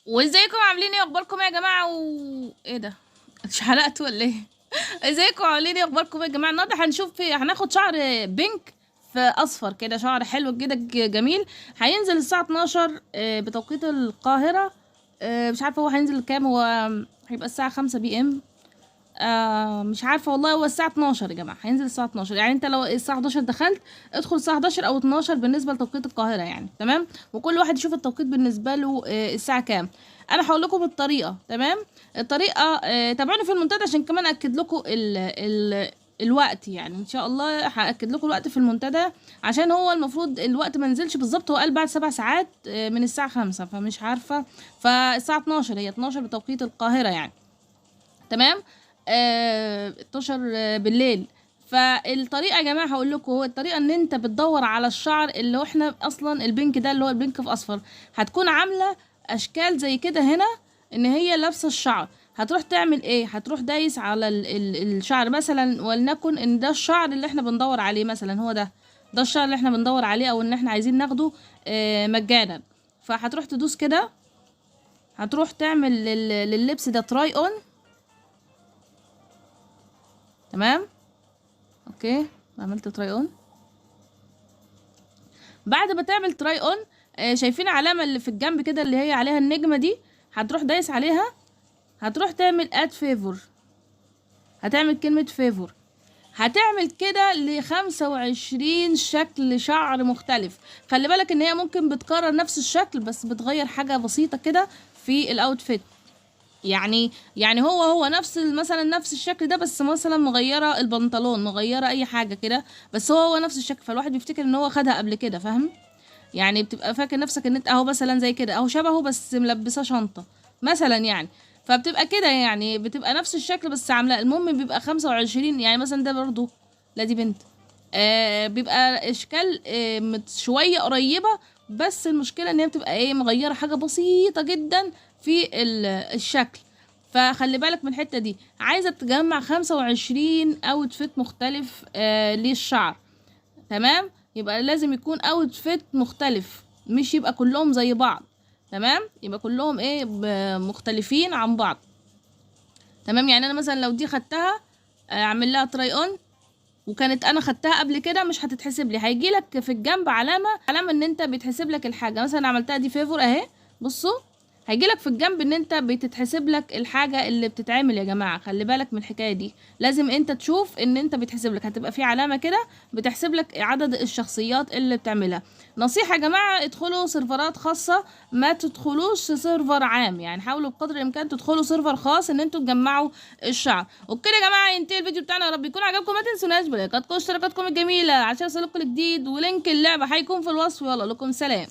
وازيكم عاملين ايه؟ اخباركم ايه يا جماعه؟ ايه ده؟ مش حلقت ولا ايه؟ ازيكم عاملين ايه؟ اخباركم ايه يا جماعه؟ النهارده هناخد شعر بينك في اصفر كده، شعر حلو كده جميل. هينزل الساعه 12 بتوقيت القاهره. مش عارفه هو هينزل كام. هو هيبقى الساعه 5 بي ام. مش عارفه والله. هو الساعه 12 يا جماعه، هينزل الساعه 12. يعني انت لو الساعه 11 دخلت، ادخل الساعه 11 او 12 بالنسبه لتوقيت القاهره، يعني تمام. وكل واحد يشوف التوقيت بالنسبه له الساعه كام. انا هقول لكم الطريقه، تمام. الطريقه تابعوني في المنتدى عشان كمان اكد لكم الوقت. يعني ان شاء الله هاكد لكم الوقت في المنتدى، عشان هو المفروض الوقت ما نزلش بالظبط. هو قال بعد 7 ساعات من الساعه 5، فمش عارفه. فالساعه 12 هي 12 بتوقيت القاهره يعني، تمام. 12 بالليل. فالطريقه يا جماعه هقول لكم، هو الطريقه ان انت بتدور على الشعر اللي هو احنا اصلا البينك ده اللي هو البينك في اصفر. هتكون عامله اشكال زي كده هنا، ان هي لابسه الشعر. هتروح تعمل ايه؟ هتروح دايس على الشعر مثلا، ولنكن ان ده الشعر اللي احنا بندور عليه، مثلا هو ده الشعر اللي احنا بندور عليه، او ان احنا عايزين ناخده مجانا. فهتروح تدوس كده، هتروح تعمل لللبس ده تراي اون. تمام، اوكي. عملت تراي اون. بعد ما تعمل تراي اون، شايفين علامه اللي في الجنب كده اللي هي عليها النجمه دي؟ هتروح دايس عليها، هتروح تعمل اد فيفور. هتعمل كلمه فيفور. هتعمل كده ل25 شكل شعر مختلف. خلي بالك ان هي ممكن بتكرر نفس الشكل، بس بتغير حاجه بسيطه كده في الاوتفيت. يعني هو نفس مثلا نفس الشكل ده، بس مثلا مغيره البنطلون، مغيره اي حاجه كده، بس هو نفس الشكل. فالواحد بيفتكر ان هو خدها قبل كده، فاهم؟ يعني بتبقى فاكر نفسك ان انت اهو مثلا زي كده، اهو شبهه بس ملبسه شنطه مثلا يعني. فبتبقى كده، يعني بتبقى نفس الشكل بس عامله. المهم بيبقى 25، يعني مثلا ده برضو، لا دي بنت. بيبقى اشكال شويه قريبه، بس المشكله ان هي بتبقى ايه، مغيره حاجه بسيطه جدا في الشكل. فخلي بالك من الحته دي. عايزه تجمع 25 اوتفيت مختلف للشعر، تمام. يبقى لازم يكون اوتفيت مختلف، مش يبقى كلهم زي بعض، تمام. يبقى كلهم ايه، مختلفين عن بعض، تمام. يعني انا مثلا لو دي خدتها اعمل لها تراي اون، وكانت انا خدتها قبل كده، مش هتتحسب لي. هيجي لك في الجنب علامه ان انت بيتحسب لك الحاجه. مثلا عملتها دي فيفور اهي، بصوا. هيجي لك في الجنب ان انت بتتحسب لك الحاجه اللي بتتعمل. يا جماعه خلي بالك من الحكايه دي، لازم انت تشوف ان انت بيتحسب لك. هتبقى في علامه كده بتحسب لك عدد الشخصيات اللي بتعملها. نصيحه يا جماعه، ادخلوا سيرفرات خاصه، ما تدخلوش سيرفر عام. يعني حاولوا بقدر الامكان تدخلوا سيرفر خاص ان انتوا تجمعوا الشعر. وبكده يا جماعه ينتهي الفيديو بتاعنا. يا رب يكون عجبكم. ما تنسوناش بلايكاتكم واشتراكاتكم الجميله عشان يوصلكم الجديد، ولينك اللعبه هيكون في الوصف. يلا لكم سلام.